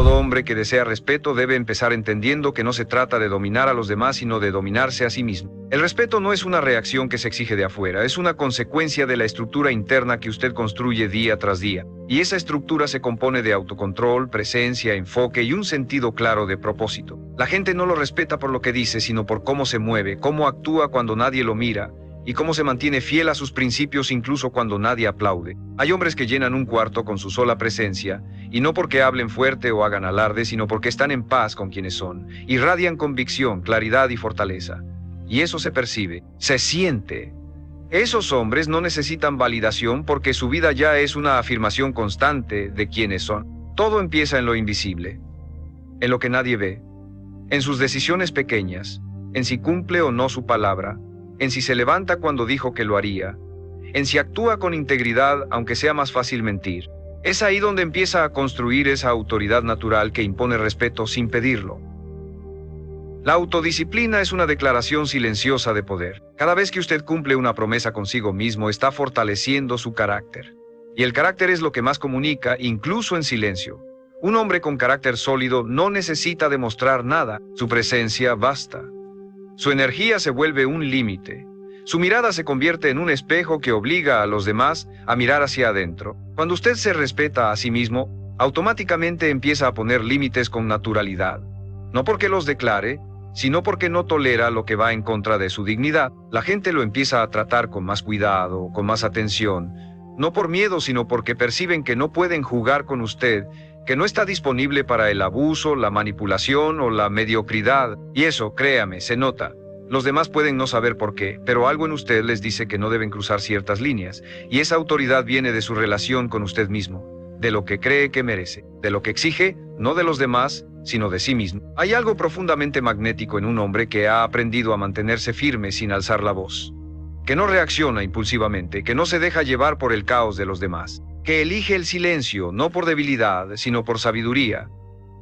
Todo hombre que desea respeto debe empezar entendiendo que no se trata de dominar a los demás, sino de dominarse a sí mismo. El respeto no es una reacción que se exige de afuera, es una consecuencia de la estructura interna que usted construye día tras día. Y esa estructura se compone de autocontrol, presencia, enfoque y un sentido claro de propósito. La gente no lo respeta por lo que dice, sino por cómo se mueve, cómo actúa cuando nadie lo mira, y cómo se mantiene fiel a sus principios incluso cuando nadie aplaude. Hay hombres que llenan un cuarto con su sola presencia, y no porque hablen fuerte o hagan alarde, sino porque están en paz con quienes son, irradian convicción, claridad y fortaleza. Y eso se percibe, se siente. Esos hombres no necesitan validación porque su vida ya es una afirmación constante de quiénes son. Todo empieza en lo invisible, en lo que nadie ve, en sus decisiones pequeñas, en si cumple o no su palabra, en si se levanta cuando dijo que lo haría, en si actúa con integridad aunque sea más fácil mentir. Es ahí donde empieza a construir esa autoridad natural que impone respeto sin pedirlo. La autodisciplina es una declaración silenciosa de poder. Cada vez que usted cumple una promesa consigo mismo, está fortaleciendo su carácter. Y el carácter es lo que más comunica, incluso en silencio. Un hombre con carácter sólido no necesita demostrar nada, su presencia basta. Su energía se vuelve un límite. Su mirada se convierte en un espejo que obliga a los demás a mirar hacia adentro. Cuando usted se respeta a sí mismo, automáticamente empieza a poner límites con naturalidad. No porque los declare, sino porque no tolera lo que va en contra de su dignidad. La gente lo empieza a tratar con más cuidado, con más atención, no por miedo, sino porque perciben que no pueden jugar con usted, que no está disponible para el abuso, la manipulación o la mediocridad. Y eso, créame, se nota. Los demás pueden no saber por qué, pero algo en usted les dice que no deben cruzar ciertas líneas, y esa autoridad viene de su relación con usted mismo, de lo que cree que merece, de lo que exige, no de los demás, sino de sí mismo. Hay algo profundamente magnético en un hombre que ha aprendido a mantenerse firme sin alzar la voz, que no reacciona impulsivamente, que no se deja llevar por el caos de los demás, que elige el silencio no por debilidad, sino por sabiduría,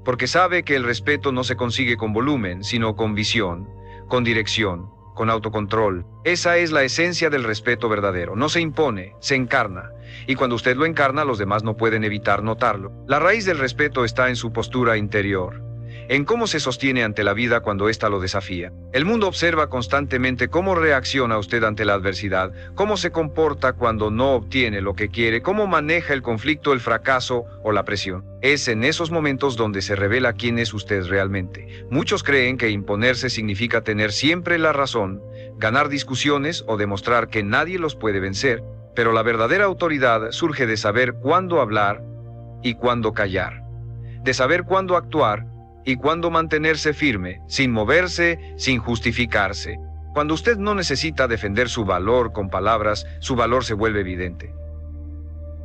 porque sabe que el respeto no se consigue con volumen, sino con visión, con dirección, con autocontrol. Esa es la esencia del respeto verdadero. No se impone, se encarna. Y cuando usted lo encarna, los demás no pueden evitar notarlo. La raíz del respeto está en su postura interior, en cómo se sostiene ante la vida cuando ésta lo desafía. El mundo observa constantemente cómo reacciona usted ante la adversidad, cómo se comporta cuando no obtiene lo que quiere, cómo maneja el conflicto, el fracaso o la presión. Es en esos momentos donde se revela quién es usted realmente. Muchos creen que imponerse significa tener siempre la razón, ganar discusiones o demostrar que nadie los puede vencer, pero la verdadera autoridad surge de saber cuándo hablar y cuándo callar, de saber cuándo actuar y cuándo mantenerse firme, sin moverse, sin justificarse. Cuando usted no necesita defender su valor con palabras, su valor se vuelve evidente.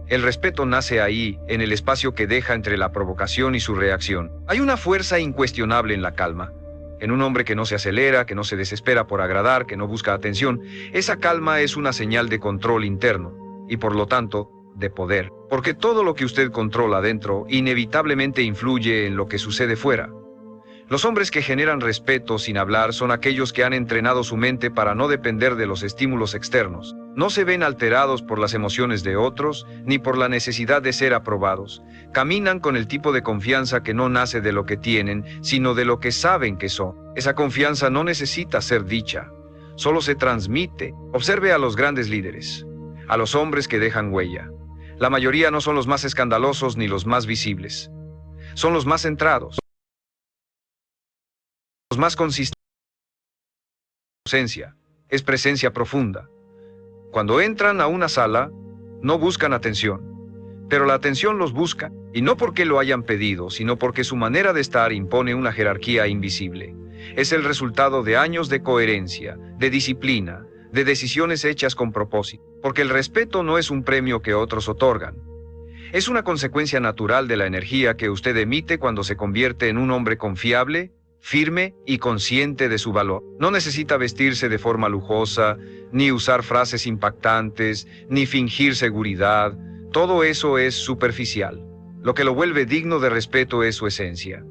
El respeto nace ahí, en el espacio que deja entre la provocación y su reacción. Hay una fuerza incuestionable en la calma, en un hombre que no se acelera, que no se desespera por agradar, que no busca atención. Esa calma es una señal de control interno, y por lo tanto, de poder, porque todo lo que usted controla dentro inevitablemente influye en lo que sucede fuera. Los hombres que generan respeto sin hablar son aquellos que han entrenado su mente para no depender de los estímulos externos. No se ven alterados por las emociones de otros, ni por la necesidad de ser aprobados. Caminan con el tipo de confianza que no nace de lo que tienen, sino de lo que saben que son. Esa confianza no necesita ser dicha, solo se transmite. Observe a los grandes líderes, a los hombres que dejan huella. La mayoría no son los más escandalosos ni los más visibles. Son los más centrados, los más consistentes. Ausencia es presencia profunda. Cuando entran a una sala, no buscan atención, pero la atención los busca, y no porque lo hayan pedido, sino porque su manera de estar impone una jerarquía invisible. Es el resultado de años de coherencia, de disciplina, de decisiones hechas con propósito, porque el respeto no es un premio que otros otorgan. Es una consecuencia natural de la energía que usted emite cuando se convierte en un hombre confiable, firme y consciente de su valor. No necesita vestirse de forma lujosa, ni usar frases impactantes, ni fingir seguridad. Todo eso es superficial. Lo que lo vuelve digno de respeto es su esencia.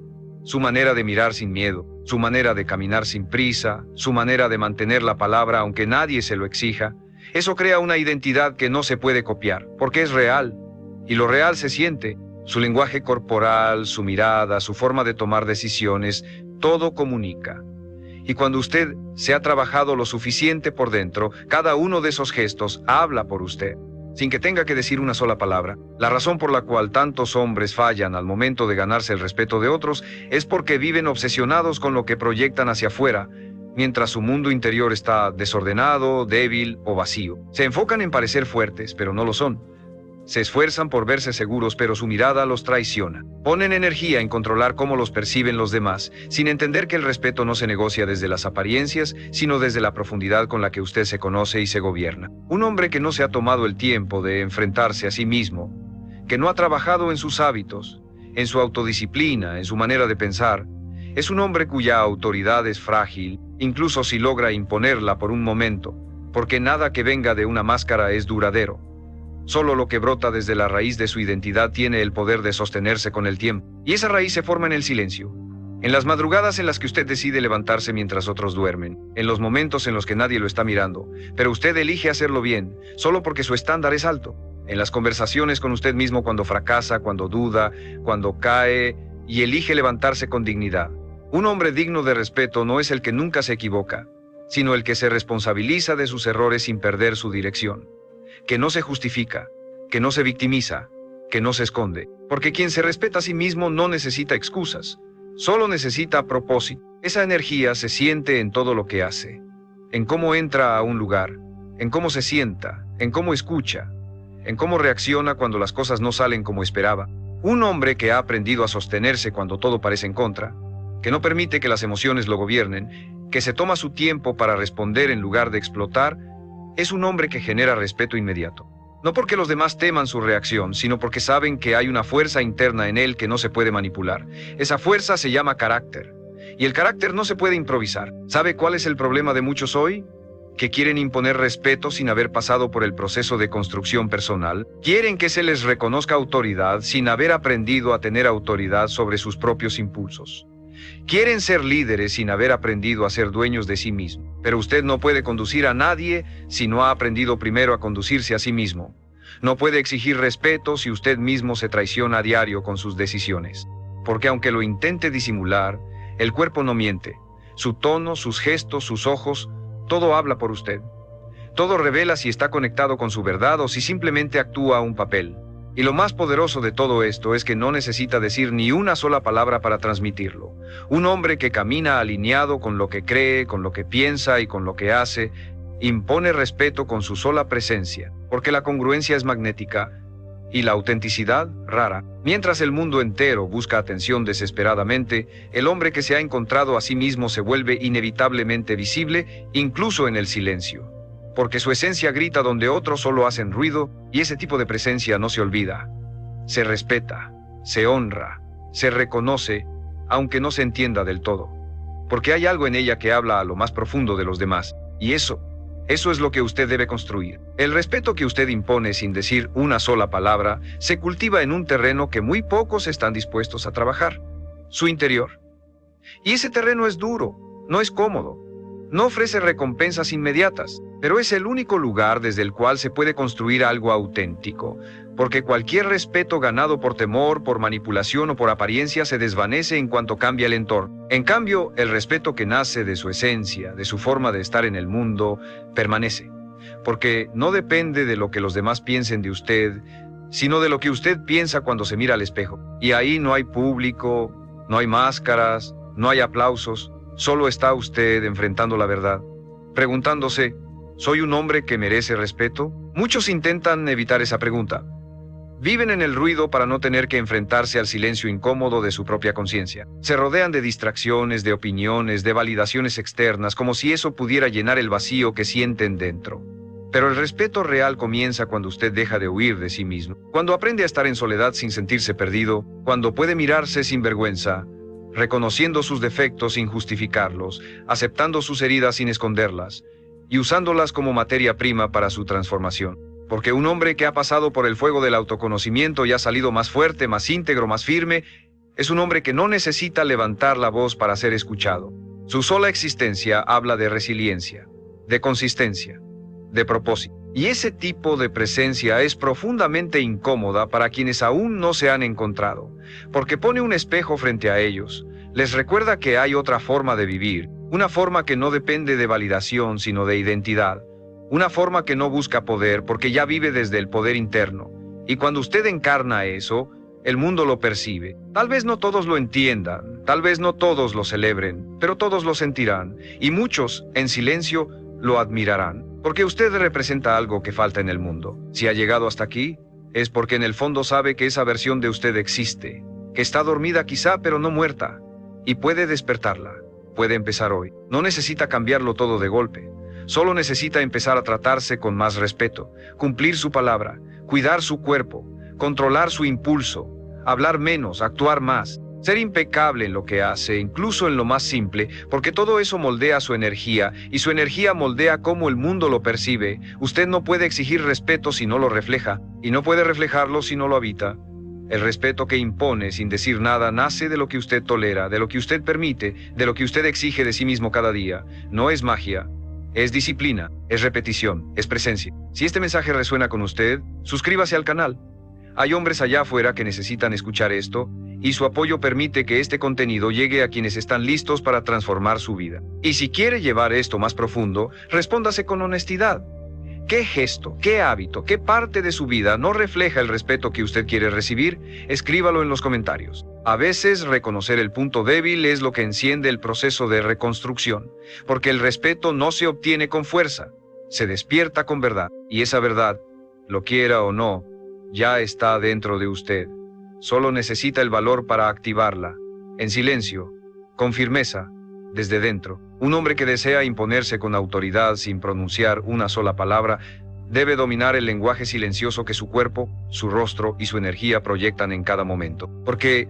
Su manera de mirar sin miedo, su manera de caminar sin prisa, su manera de mantener la palabra aunque nadie se lo exija. Eso crea una identidad que no se puede copiar, porque es real, y lo real se siente, Su lenguaje corporal, su mirada, su forma de tomar decisiones, todo comunica. Y cuando usted se ha trabajado lo suficiente por dentro, cada uno de esos gestos habla por usted, sin que tenga que decir una sola palabra. La razón por la cual tantos hombres fallan al momento de ganarse el respeto de otros es porque viven obsesionados con lo que proyectan hacia afuera, mientras su mundo interior está desordenado, débil o vacío. Se enfocan en parecer fuertes, pero no lo son. Se esfuerzan por verse seguros, pero su mirada los traiciona. Ponen energía en controlar cómo los perciben los demás, sin entender que el respeto no se negocia desde las apariencias, sino desde la profundidad con la que usted se conoce y se gobierna. Un hombre que no se ha tomado el tiempo de enfrentarse a sí mismo, que no ha trabajado en sus hábitos, en su autodisciplina, en su manera de pensar, es un hombre cuya autoridad es frágil, incluso si logra imponerla por un momento, porque nada que venga de una máscara es duradero. Solo lo que brota desde la raíz de su identidad tiene el poder de sostenerse con el tiempo. Y esa raíz se forma en el silencio. En las madrugadas en las que usted decide levantarse mientras otros duermen. En los momentos en los que nadie lo está mirando. Pero usted elige hacerlo bien, solo porque su estándar es alto. En las conversaciones con usted mismo cuando fracasa, cuando duda, cuando cae y elige levantarse con dignidad. Un hombre digno de respeto no es el que nunca se equivoca, sino el que se responsabiliza de sus errores sin perder su dirección. Que no se justifica, que no se victimiza, que no se esconde. Porque quien se respeta a sí mismo no necesita excusas, solo necesita propósito. Esa energía se siente en todo lo que hace, en cómo entra a un lugar, en cómo se sienta, en cómo escucha, en cómo reacciona cuando las cosas no salen como esperaba. Un hombre que ha aprendido a sostenerse cuando todo parece en contra, que no permite que las emociones lo gobiernen, que se toma su tiempo para responder en lugar de explotar, es un hombre que genera respeto inmediato. No porque los demás teman su reacción, sino porque saben que hay una fuerza interna en él que no se puede manipular. Esa fuerza se llama carácter. Y el carácter no se puede improvisar. ¿Sabe cuál es el problema de muchos hoy? Que quieren imponer respeto sin haber pasado por el proceso de construcción personal. Quieren que se les reconozca autoridad sin haber aprendido a tener autoridad sobre sus propios impulsos. Quieren ser líderes sin haber aprendido a ser dueños de sí mismos. Pero usted no puede conducir a nadie si no ha aprendido primero a conducirse a sí mismo. No puede exigir respeto si usted mismo se traiciona a diario con sus decisiones. Porque aunque lo intente disimular, el cuerpo no miente. Su tono, sus gestos, sus ojos, todo habla por usted. Todo revela si está conectado con su verdad o si simplemente actúa un papel. Y lo más poderoso de todo esto es que no necesita decir ni una sola palabra para transmitirlo. Un hombre que camina alineado con lo que cree, con lo que piensa y con lo que hace, impone respeto con su sola presencia, porque la congruencia es magnética y la autenticidad rara. Mientras el mundo entero busca atención desesperadamente, el hombre que se ha encontrado a sí mismo se vuelve inevitablemente visible, incluso en el silencio. Porque su esencia grita donde otros solo hacen ruido, y ese tipo de presencia no se olvida. Se respeta, se honra, se reconoce, aunque no se entienda del todo. Porque hay algo en ella que habla a lo más profundo de los demás, y eso es lo que usted debe construir. El respeto que usted impone sin decir una sola palabra, se cultiva en un terreno que muy pocos están dispuestos a trabajar, su interior. Y ese terreno es duro, no es cómodo. No ofrece recompensas inmediatas, pero es el único lugar desde el cual se puede construir algo auténtico, porque cualquier respeto ganado por temor, por manipulación o por apariencia se desvanece en cuanto cambia el entorno. En cambio, el respeto que nace de su esencia, de su forma de estar en el mundo, permanece, porque no depende de lo que los demás piensen de usted, sino de lo que usted piensa cuando se mira al espejo. Y ahí no hay público, no hay máscaras, no hay aplausos. Solo está usted enfrentando la verdad, preguntándose, ¿soy un hombre que merece respeto? Muchos intentan evitar esa pregunta. Viven en el ruido para no tener que enfrentarse al silencio incómodo de su propia conciencia. Se rodean de distracciones, de opiniones, de validaciones externas, como si eso pudiera llenar el vacío que sienten dentro. Pero el respeto real comienza cuando usted deja de huir de sí mismo, cuando aprende a estar en soledad sin sentirse perdido, cuando puede mirarse sin vergüenza, reconociendo sus defectos sin justificarlos, aceptando sus heridas sin esconderlas, y usándolas como materia prima para su transformación. Porque un hombre que ha pasado por el fuego del autoconocimiento y ha salido más fuerte, más íntegro, más firme, es un hombre que no necesita levantar la voz para ser escuchado. Su sola existencia habla de resiliencia, de consistencia, de propósito. Y ese tipo de presencia es profundamente incómoda para quienes aún no se han encontrado, porque pone un espejo frente a ellos, les recuerda que hay otra forma de vivir, una forma que no depende de validación sino de identidad, una forma que no busca poder porque ya vive desde el poder interno, y cuando usted encarna eso, el mundo lo percibe. Tal vez no todos lo entiendan, tal vez no todos lo celebren, pero todos lo sentirán, y muchos, en silencio, lo admirarán, porque usted representa algo que falta en el mundo. Si ha llegado hasta aquí, es porque en el fondo sabe que esa versión de usted existe, que está dormida quizá, pero no muerta, y puede despertarla. Puede empezar hoy. No necesita cambiarlo todo de golpe. Solo necesita empezar a tratarse con más respeto, cumplir su palabra, cuidar su cuerpo, controlar su impulso, hablar menos, actuar más, ser impecable en lo que hace, incluso en lo más simple, porque todo eso moldea su energía, y su energía moldea cómo el mundo lo percibe. Usted no puede exigir respeto si no lo refleja, y no puede reflejarlo si no lo habita. El respeto que impone sin decir nada nace de lo que usted tolera, de lo que usted permite, de lo que usted exige de sí mismo cada día. No es magia, es disciplina, es repetición, es presencia. Si este mensaje resuena con usted, suscríbase al canal. Hay hombres allá afuera que necesitan escuchar esto, y su apoyo permite que este contenido llegue a quienes están listos para transformar su vida. Y si quiere llevar esto más profundo, respóndase con honestidad. ¿Qué gesto, qué hábito, qué parte de su vida no refleja el respeto que usted quiere recibir? Escríbalo en los comentarios. A veces reconocer el punto débil es lo que enciende el proceso de reconstrucción, porque el respeto no se obtiene con fuerza, se despierta con verdad, y esa verdad, lo quiera o no, ya está dentro de usted. Solo necesita el valor para activarla, en silencio, con firmeza, desde dentro. Un hombre que desea imponerse con autoridad sin pronunciar una sola palabra, debe dominar el lenguaje silencioso que su cuerpo, su rostro y su energía proyectan en cada momento. Porque,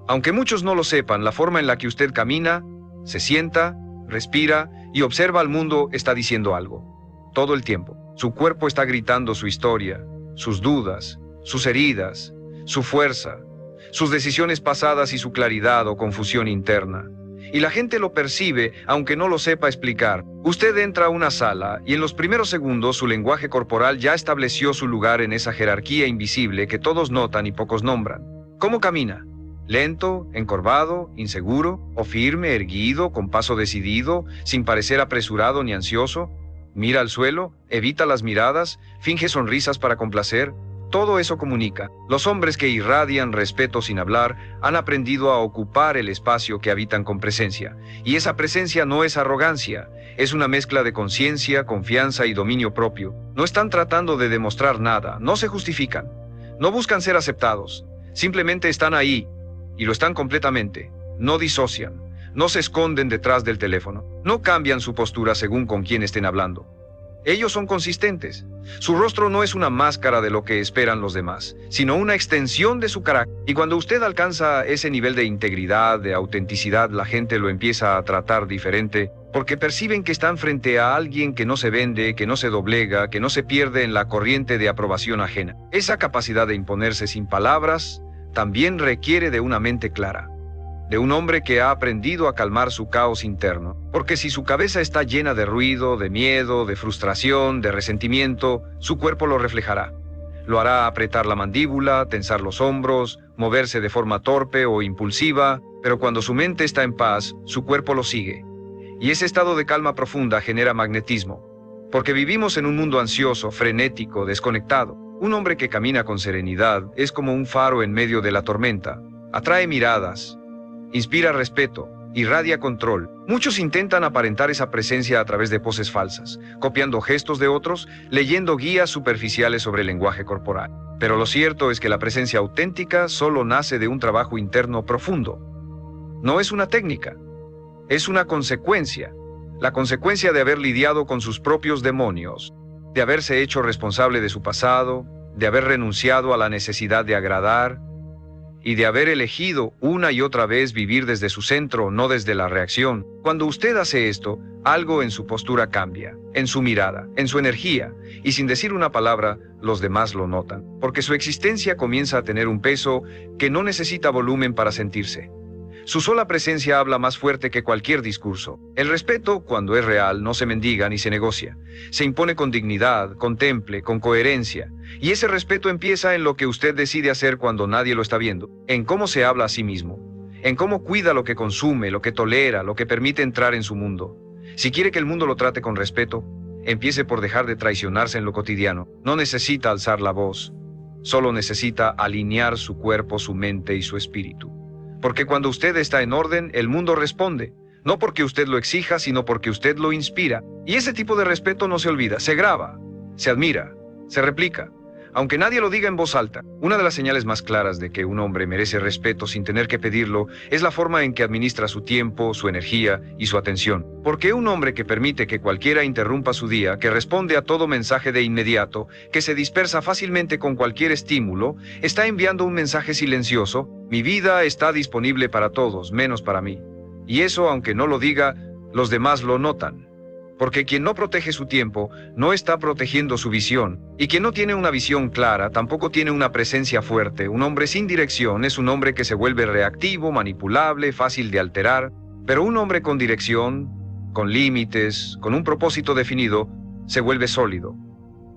aunque muchos no lo sepan, la forma en la que usted camina, se sienta, respira y observa al mundo está diciendo algo. Todo el tiempo. Su cuerpo está gritando su historia, sus dudas, sus heridas, su fuerza, sus decisiones pasadas y su claridad o confusión interna. Y la gente lo percibe, aunque no lo sepa explicar. Usted entra a una sala y en los primeros segundos su lenguaje corporal ya estableció su lugar en esa jerarquía invisible que todos notan y pocos nombran. ¿Cómo camina? ¿Lento, encorvado, inseguro, o firme, erguido, con paso decidido, sin parecer apresurado ni ansioso? ¿Mira al suelo? ¿Evita las miradas? ¿Finge sonrisas para complacer? Todo eso comunica. Los hombres que irradian respeto sin hablar han aprendido a ocupar el espacio que habitan con presencia. Y esa presencia no es arrogancia, es una mezcla de conciencia, confianza y dominio propio. No están tratando de demostrar nada, no se justifican, no buscan ser aceptados, simplemente están ahí, y lo están completamente. No disocian, no se esconden detrás del teléfono, no cambian su postura según con quién estén hablando. Ellos son consistentes. Su rostro no es una máscara de lo que esperan los demás, sino una extensión de su carácter. Y cuando usted alcanza ese nivel de integridad, de autenticidad, la gente lo empieza a tratar diferente, porque perciben que están frente a alguien que no se vende, que no se doblega, que no se pierde en la corriente de aprobación ajena. Esa capacidad de imponerse sin palabras también requiere de una mente clara, de un hombre que ha aprendido a calmar su caos interno, porque si su cabeza está llena de ruido, de miedo, de frustración, de resentimiento, su cuerpo lo reflejará. Lo hará apretar la mandíbula, tensar los hombros, moverse de forma torpe o impulsiva, pero cuando su mente está en paz, su cuerpo lo sigue. Y ese estado de calma profunda genera magnetismo, porque vivimos en un mundo ansioso, frenético, desconectado. Un hombre que camina con serenidad es como un faro en medio de la tormenta, atrae miradas, inspira respeto, irradia control. Muchos intentan aparentar esa presencia a través de poses falsas, copiando gestos de otros, leyendo guías superficiales sobre el lenguaje corporal. Pero lo cierto es que la presencia auténtica solo nace de un trabajo interno profundo. No es una técnica, es una consecuencia. La consecuencia de haber lidiado con sus propios demonios, de haberse hecho responsable de su pasado, de haber renunciado a la necesidad de agradar, y de haber elegido una y otra vez vivir desde su centro, no desde la reacción. Cuando usted hace esto, algo en su postura cambia, en su mirada, en su energía, y sin decir una palabra, los demás lo notan, porque su existencia comienza a tener un peso que no necesita volumen para sentirse. Su sola presencia habla más fuerte que cualquier discurso. El respeto, cuando es real, no se mendiga ni se negocia. Se impone con dignidad, con temple, con coherencia. Y ese respeto empieza en lo que usted decide hacer cuando nadie lo está viendo, en cómo se habla a sí mismo, en cómo cuida lo que consume, lo que tolera, lo que permite entrar en su mundo. Si quiere que el mundo lo trate con respeto, empiece por dejar de traicionarse en lo cotidiano. No necesita alzar la voz, solo necesita alinear su cuerpo, su mente y su espíritu. Porque cuando usted está en orden, el mundo responde. No porque usted lo exija, sino porque usted lo inspira. Y ese tipo de respeto no se olvida, se graba, se admira, se replica. Aunque nadie lo diga en voz alta, una de las señales más claras de que un hombre merece respeto sin tener que pedirlo es la forma en que administra su tiempo, su energía y su atención. Porque un hombre que permite que cualquiera interrumpa su día, que responde a todo mensaje de inmediato, que se dispersa fácilmente con cualquier estímulo, está enviando un mensaje silencioso: mi vida está disponible para todos, menos para mí. Y eso, aunque no lo diga, los demás lo notan. Porque quien no protege su tiempo, no está protegiendo su visión. Y quien no tiene una visión clara, tampoco tiene una presencia fuerte. Un hombre sin dirección es un hombre que se vuelve reactivo, manipulable, fácil de alterar. Pero un hombre con dirección, con límites, con un propósito definido, se vuelve sólido.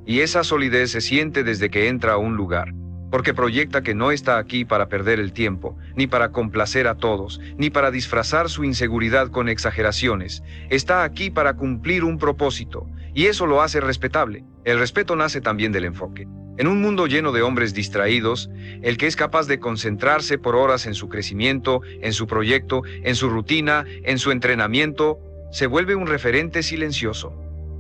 Y esa solidez se siente desde que entra a un lugar. Porque proyecta que no está aquí para perder el tiempo, ni para complacer a todos, ni para disfrazar su inseguridad con exageraciones. Está aquí para cumplir un propósito, y eso lo hace respetable. El respeto nace también del enfoque. En un mundo lleno de hombres distraídos, el que es capaz de concentrarse por horas en su crecimiento, en su proyecto, en su rutina, en su entrenamiento, se vuelve un referente silencioso.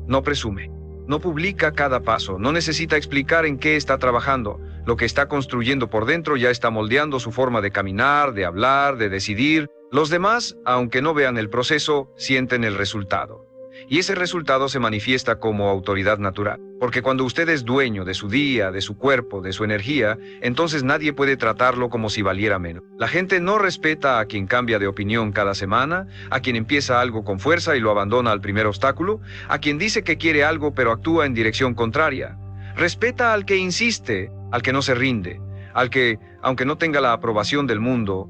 No presume, no publica cada paso, no necesita explicar en qué está trabajando. Lo que está construyendo por dentro ya está moldeando su forma de caminar, de hablar, de decidir. Los demás, aunque no vean el proceso, sienten el resultado. Y ese resultado se manifiesta como autoridad natural. Porque cuando usted es dueño de su día, de su cuerpo, de su energía, entonces nadie puede tratarlo como si valiera menos. La gente no respeta a quien cambia de opinión cada semana, a quien empieza algo con fuerza y lo abandona al primer obstáculo, a quien dice que quiere algo pero actúa en dirección contraria. Respeta al que insiste, al que no se rinde, al que, aunque no tenga la aprobación del mundo,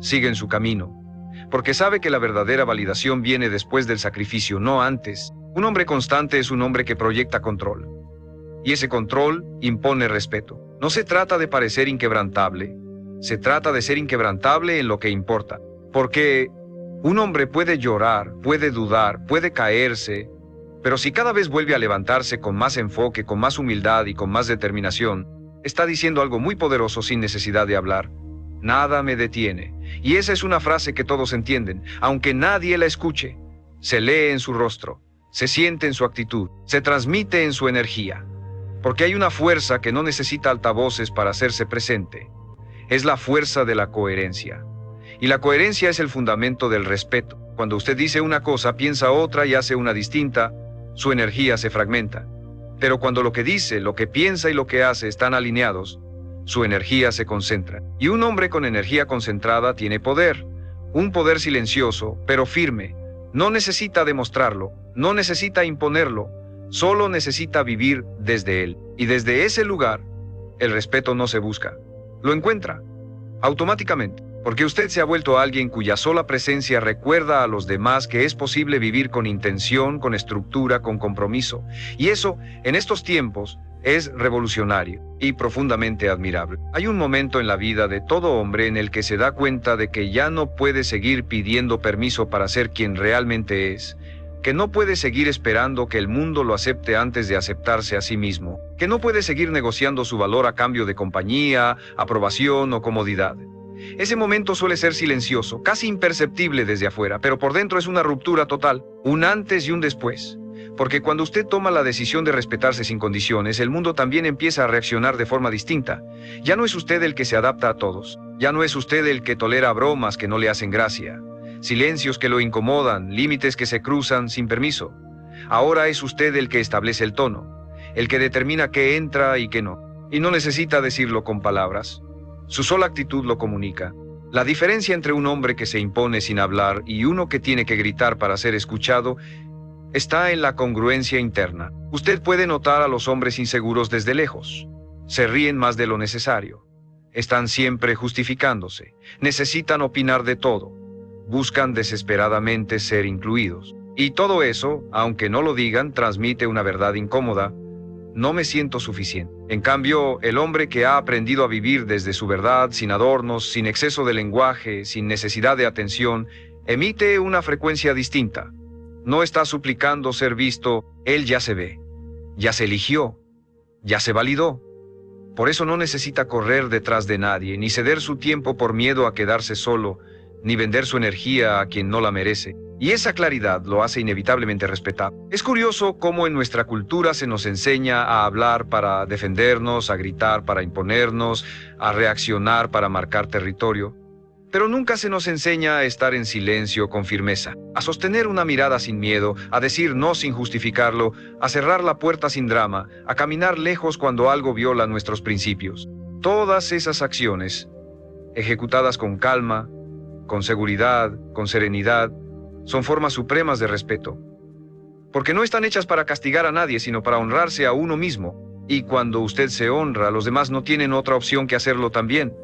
sigue en su camino. Porque sabe que la verdadera validación viene después del sacrificio, no antes. Un hombre constante es un hombre que proyecta control. Y ese control impone respeto. No se trata de parecer inquebrantable, se trata de ser inquebrantable en lo que importa. Porque un hombre puede llorar, puede dudar, puede caerse, pero si cada vez vuelve a levantarse con más enfoque, con más humildad y con más determinación, está diciendo algo muy poderoso sin necesidad de hablar. Nada me detiene. Y esa es una frase que todos entienden, aunque nadie la escuche. Se lee en su rostro, se siente en su actitud, se transmite en su energía. Porque hay una fuerza que no necesita altavoces para hacerse presente. Es la fuerza de la coherencia. Y la coherencia es el fundamento del respeto. Cuando usted dice una cosa, piensa otra y hace una distinta, su energía se fragmenta. Pero cuando lo que dice, lo que piensa y lo que hace están alineados, su energía se concentra. Y un hombre con energía concentrada tiene poder. Un poder silencioso, pero firme. No necesita demostrarlo, no necesita imponerlo, solo necesita vivir desde él. Y desde ese lugar, el respeto no se busca, lo encuentra, automáticamente. Porque usted se ha vuelto alguien cuya sola presencia recuerda a los demás que es posible vivir con intención, con estructura, con compromiso. Y eso, en estos tiempos, es revolucionario y profundamente admirable. Hay un momento en la vida de todo hombre en el que se da cuenta de que ya no puede seguir pidiendo permiso para ser quien realmente es, que no puede seguir esperando que el mundo lo acepte antes de aceptarse a sí mismo, que no puede seguir negociando su valor a cambio de compañía, aprobación o comodidad. Ese momento suele ser silencioso, casi imperceptible desde afuera, pero por dentro es una ruptura total, un antes y un después. Porque cuando usted toma la decisión de respetarse sin condiciones, el mundo también empieza a reaccionar de forma distinta. Ya no es usted el que se adapta a todos, ya no es usted el que tolera bromas que no le hacen gracia, silencios que lo incomodan, límites que se cruzan sin permiso. Ahora es usted el que establece el tono, el que determina qué entra y qué no. Y no necesita decirlo con palabras. Su sola actitud lo comunica. La diferencia entre un hombre que se impone sin hablar y uno que tiene que gritar para ser escuchado está en la congruencia interna. Usted puede notar a los hombres inseguros desde lejos. Se ríen más de lo necesario. Están siempre justificándose. Necesitan opinar de todo. buscan desesperadamente ser incluidos. Y todo eso, aunque no lo digan, transmite una verdad incómoda: no me siento suficiente. En cambio, el hombre que ha aprendido a vivir desde su verdad, sin adornos, sin exceso de lenguaje, sin necesidad de atención, emite una frecuencia distinta. No está suplicando ser visto, él ya se ve, ya se eligió, ya se validó. Por eso no necesita correr detrás de nadie, ni ceder su tiempo por miedo a quedarse solo, ni vender su energía a quien no la merece. Y esa claridad lo hace inevitablemente respetado. Es curioso cómo en nuestra cultura se nos enseña a hablar para defendernos, a gritar para imponernos, a reaccionar para marcar territorio. Pero nunca se nos enseña a estar en silencio con firmeza, a sostener una mirada sin miedo, a decir no sin justificarlo, a cerrar la puerta sin drama, a caminar lejos cuando algo viola nuestros principios. Todas esas acciones, ejecutadas con calma, con seguridad, con serenidad, son formas supremas de respeto. Porque no están hechas para castigar a nadie, sino para honrarse a uno mismo. Y cuando usted se honra, los demás no tienen otra opción que hacerlo también.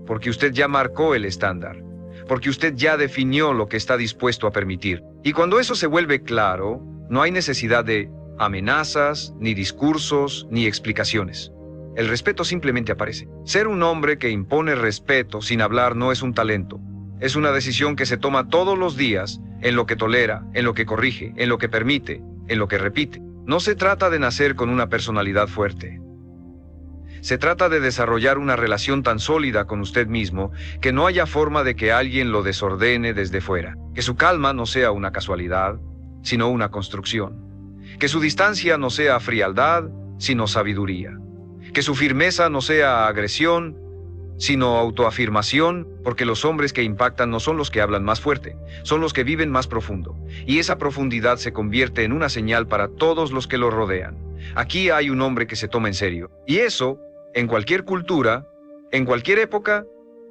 Porque usted ya marcó el estándar. Porque usted ya definió lo que está dispuesto a permitir. Y cuando eso se vuelve claro, no hay necesidad de amenazas, ni discursos, ni explicaciones. El respeto simplemente aparece. Ser un hombre que impone respeto sin hablar no es un talento. Es una decisión que se toma todos los días, en lo que tolera, en lo que corrige, en lo que permite, en lo que repite. No se trata de nacer con una personalidad fuerte. Se trata de desarrollar una relación tan sólida con usted mismo que no haya forma de que alguien lo desordene desde fuera. Que su calma no sea una casualidad, sino una construcción. Que su distancia no sea frialdad, sino sabiduría. Que su firmeza no sea agresión, sino autoafirmación, porque los hombres que impactan no son los que hablan más fuerte, son los que viven más profundo, y esa profundidad se convierte en una señal para todos los que lo rodean. Aquí hay un hombre que se toma en serio, y eso, en cualquier cultura, en cualquier época,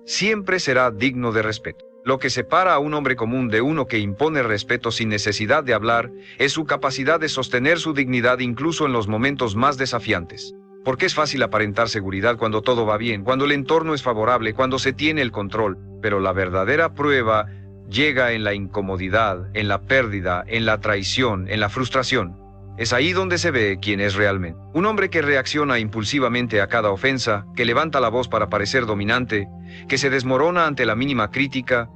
siempre será digno de respeto. Lo que separa a un hombre común de uno que impone respeto sin necesidad de hablar es su capacidad de sostener su dignidad incluso en los momentos más desafiantes. Porque es fácil aparentar seguridad cuando todo va bien, cuando el entorno es favorable, cuando se tiene el control. Pero la verdadera prueba llega en la incomodidad, en la pérdida, en la traición, en la frustración. Es ahí donde se ve quién es realmente. Un hombre que reacciona impulsivamente a cada ofensa, que levanta la voz para parecer dominante, que se desmorona ante la mínima crítica,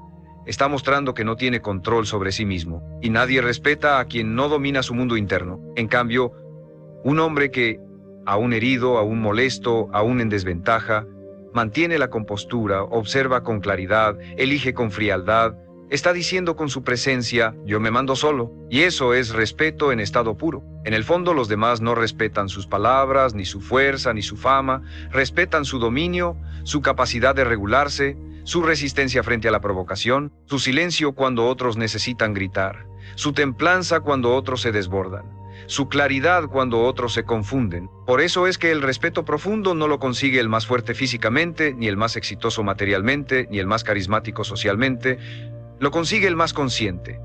está mostrando que no tiene control sobre sí mismo. Y nadie respeta a quien no domina su mundo interno. En cambio, un hombre que, aún herido, aún molesto, aún en desventaja, mantiene la compostura, observa con claridad, elige con frialdad, está diciendo con su presencia, yo me mando solo. Y eso es respeto en estado puro. En el fondo los demás no respetan sus palabras, ni su fuerza, ni su fama, respetan su dominio, su capacidad de regularse, su resistencia frente a la provocación, su silencio cuando otros necesitan gritar, su templanza cuando otros se desbordan, su claridad cuando otros se confunden. Por eso es que el respeto profundo no lo consigue el más fuerte físicamente, ni el más exitoso materialmente, ni el más carismático socialmente. Lo consigue el más consciente,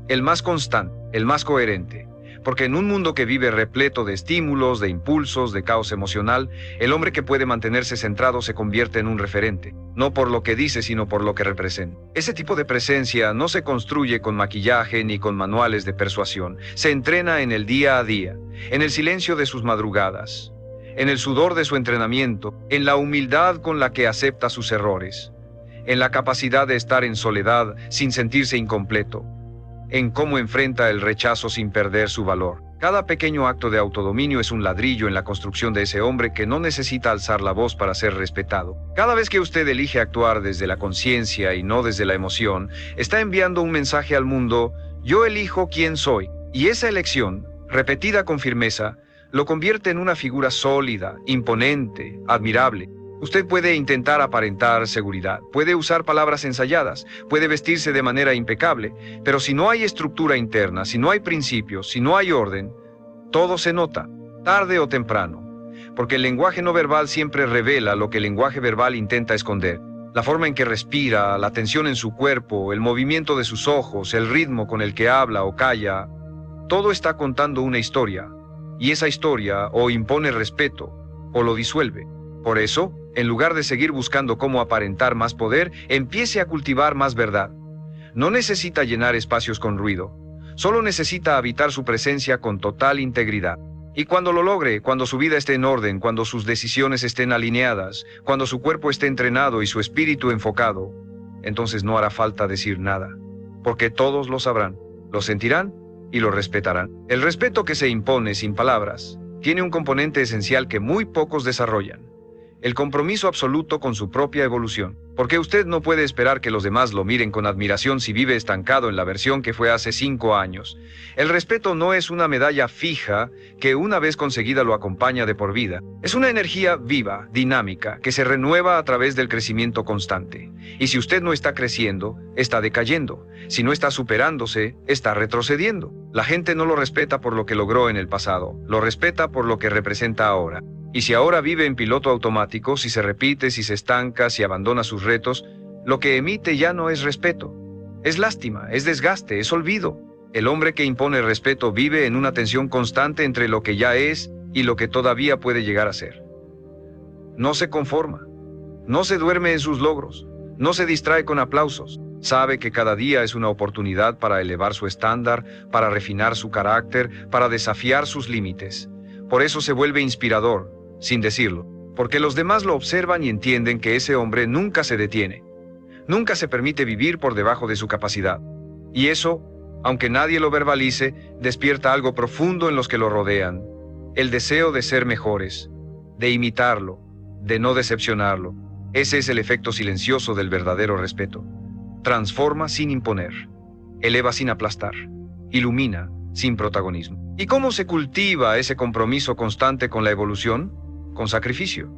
el más constante, el más coherente. Porque en un mundo que vive repleto de estímulos, de impulsos, de caos emocional, el hombre que puede mantenerse centrado se convierte en un referente, no por lo que dice, sino por lo que representa. Ese tipo de presencia no se construye con maquillaje ni con manuales de persuasión. Se entrena en el día a día, en el silencio de sus madrugadas, en el sudor de su entrenamiento, en la humildad con la que acepta sus errores, en la capacidad de estar en soledad sin sentirse incompleto, en cómo enfrenta el rechazo sin perder su valor. Cada pequeño acto de autodominio es un ladrillo en la construcción de ese hombre que no necesita alzar la voz para ser respetado. Cada vez que usted elige actuar desde la conciencia y no desde la emoción, está enviando un mensaje al mundo: yo elijo quién soy. Y esa elección, repetida con firmeza, lo convierte en una figura sólida, imponente, admirable. Usted puede intentar aparentar seguridad, puede usar palabras ensayadas, puede vestirse de manera impecable, pero si no hay estructura interna, si no hay principios, si no hay orden, todo se nota, tarde o temprano. Porque el lenguaje no verbal siempre revela lo que el lenguaje verbal intenta esconder. La forma en que respira, la tensión en su cuerpo, el movimiento de sus ojos, el ritmo con el que habla o calla, todo está contando una historia, y esa historia o impone respeto o lo disuelve. Por eso, en lugar de seguir buscando cómo aparentar más poder, empiece a cultivar más verdad. No necesita llenar espacios con ruido, solo necesita habitar su presencia con total integridad. Y cuando lo logre, cuando su vida esté en orden, cuando sus decisiones estén alineadas, cuando su cuerpo esté entrenado y su espíritu enfocado, entonces no hará falta decir nada, porque todos lo sabrán, lo sentirán y lo respetarán. El respeto que se impone sin palabras tiene un componente esencial que muy pocos desarrollan: el compromiso absoluto con su propia evolución. Porque usted no puede esperar que los demás lo miren con admiración si vive estancado en la versión que fue hace 5 años. El respeto no es una medalla fija que una vez conseguida lo acompaña de por vida. Es una energía viva, dinámica, que se renueva a través del crecimiento constante. Y si usted no está creciendo, está decayendo. Si no está superándose, está retrocediendo. La gente no lo respeta por lo que logró en el pasado, lo respeta por lo que representa ahora. Y si ahora vive en piloto automático, si se repite, si se estanca, si abandona sus retos, lo que emite ya no es respeto. Es lástima, es desgaste, es olvido. El hombre que impone respeto vive en una tensión constante entre lo que ya es y lo que todavía puede llegar a ser. No se conforma, no se duerme en sus logros, no se distrae con aplausos. Sabe que cada día es una oportunidad para elevar su estándar, para refinar su carácter, para desafiar sus límites. Por eso se vuelve inspirador, sin decirlo, porque los demás lo observan y entienden que ese hombre nunca se detiene, nunca se permite vivir por debajo de su capacidad. Y eso, aunque nadie lo verbalice, despierta algo profundo en los que lo rodean: el deseo de ser mejores, de imitarlo, de no decepcionarlo. Ese es el efecto silencioso del verdadero respeto. Transforma sin imponer, eleva sin aplastar, ilumina sin protagonismo. ¿Y cómo se cultiva ese compromiso constante con la evolución? Con sacrificio,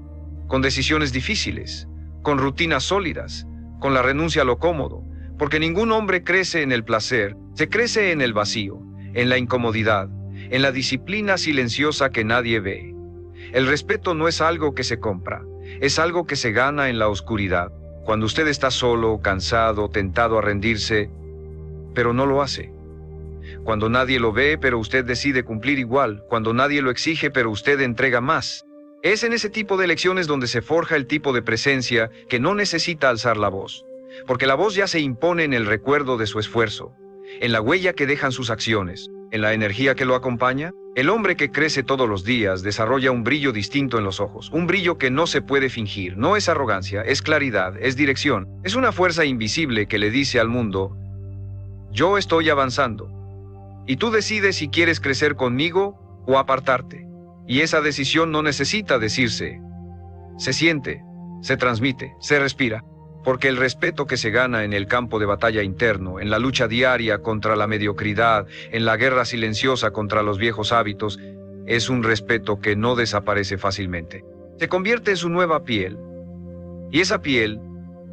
con decisiones difíciles, con rutinas sólidas, con la renuncia a lo cómodo, porque ningún hombre crece en el placer, se crece en el vacío, en la incomodidad, en la disciplina silenciosa que nadie ve. El respeto no es algo que se compra, es algo que se gana en la oscuridad, cuando usted está solo, cansado, tentado a rendirse, pero no lo hace. Cuando nadie lo ve, pero usted decide cumplir igual, cuando nadie lo exige, pero usted entrega más. Es en ese tipo de elecciones donde se forja el tipo de presencia que no necesita alzar la voz, porque la voz ya se impone en el recuerdo de su esfuerzo, en la huella que dejan sus acciones, en la energía que lo acompaña. El hombre que crece todos los días desarrolla un brillo distinto en los ojos, un brillo que no se puede fingir. No es arrogancia, es claridad, es dirección, es una fuerza invisible que le dice al mundo: yo estoy avanzando, y tú decides si quieres crecer conmigo o apartarte. Y esa decisión no necesita decirse, se siente, se transmite, se respira, porque el respeto que se gana en el campo de batalla interno, en la lucha diaria contra la mediocridad, en la guerra silenciosa contra los viejos hábitos, es un respeto que no desaparece fácilmente. Se convierte en su nueva piel, y esa piel,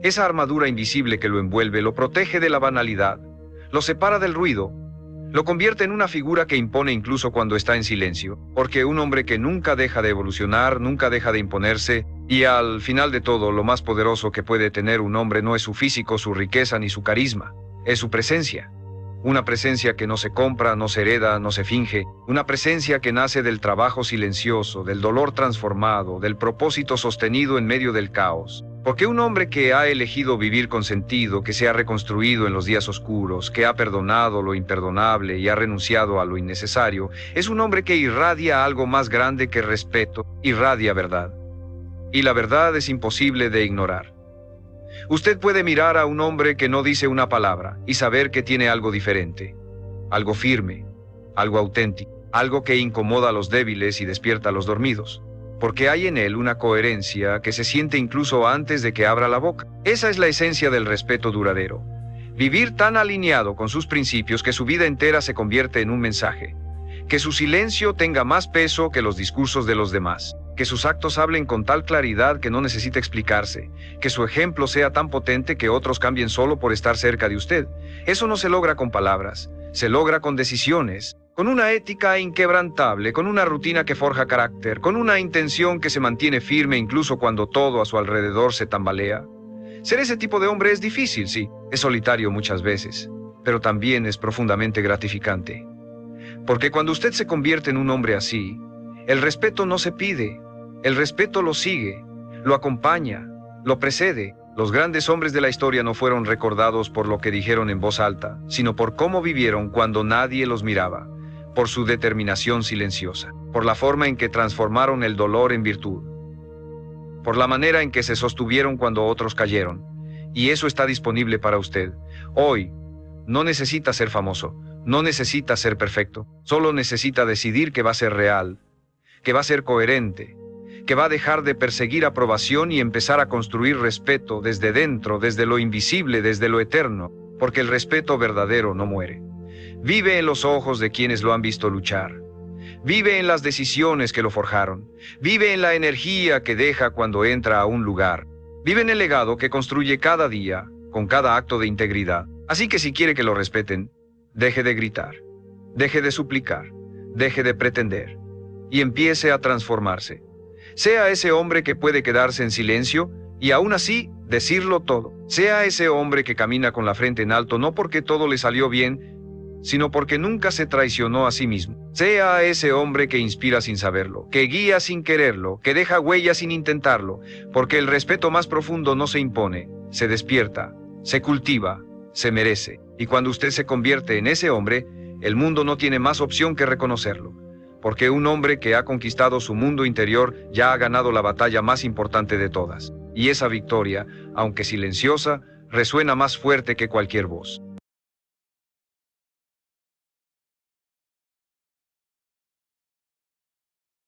esa armadura invisible que lo envuelve, lo protege de la banalidad, lo separa del ruido, lo convierte en una figura que impone incluso cuando está en silencio, porque un hombre que nunca deja de evolucionar, nunca deja de imponerse, y al final de todo, lo más poderoso que puede tener un hombre no es su físico, su riqueza ni su carisma, es su presencia. Una presencia que no se compra, no se hereda, no se finge, una presencia que nace del trabajo silencioso, del dolor transformado, del propósito sostenido en medio del caos. Porque un hombre que ha elegido vivir con sentido, que se ha reconstruido en los días oscuros, que ha perdonado lo imperdonable y ha renunciado a lo innecesario, es un hombre que irradia algo más grande que respeto, irradia verdad. Y la verdad es imposible de ignorar. Usted puede mirar a un hombre que no dice una palabra y saber que tiene algo diferente, algo firme, algo auténtico, algo que incomoda a los débiles y despierta a los dormidos, porque hay en él una coherencia que se siente incluso antes de que abra la boca. Esa es la esencia del respeto duradero. Vivir tan alineado con sus principios que su vida entera se convierte en un mensaje, que su silencio tenga más peso que los discursos de los demás, que sus actos hablen con tal claridad que no necesita explicarse, que su ejemplo sea tan potente que otros cambien solo por estar cerca de usted. Eso no se logra con palabras, se logra con decisiones, con una ética inquebrantable, con una rutina que forja carácter, con una intención que se mantiene firme incluso cuando todo a su alrededor se tambalea. Ser ese tipo de hombre es difícil, sí, es solitario muchas veces, pero también es profundamente gratificante. Porque cuando usted se convierte en un hombre así, el respeto no se pide, el respeto lo sigue, lo acompaña, lo precede, Los grandes hombres de la historia no fueron recordados por lo que dijeron en voz alta, sino por cómo vivieron cuando nadie los miraba, por su determinación silenciosa, por la forma en que transformaron el dolor en virtud, por la manera en que se sostuvieron cuando otros cayeron. Y eso está disponible para usted. Hoy, no necesita ser famoso, no necesita ser perfecto, solo necesita decidir que va a ser real, que va a ser coherente, que va a dejar de perseguir aprobación y empezar a construir respeto desde dentro, desde lo invisible, desde lo eterno, porque el respeto verdadero no muere. Vive en los ojos de quienes lo han visto luchar. Vive en las decisiones que lo forjaron. Vive en la energía que deja cuando entra a un lugar. Vive en el legado que construye cada día, con cada acto de integridad. Así que si quiere que lo respeten, deje de gritar, deje de suplicar, deje de pretender, y empiece a transformarse. Sea ese hombre que puede quedarse en silencio y aún así decirlo todo. Sea ese hombre que camina con la frente en alto no porque todo le salió bien, sino porque nunca se traicionó a sí mismo. Sea ese hombre que inspira sin saberlo, que guía sin quererlo, que deja huella sin intentarlo, porque el respeto más profundo no se impone, se despierta, se cultiva, se merece. Y cuando usted se convierte en ese hombre, el mundo no tiene más opción que reconocerlo. Porque un hombre que ha conquistado su mundo interior ya ha ganado la batalla más importante de todas. Y esa victoria, aunque silenciosa, resuena más fuerte que cualquier voz.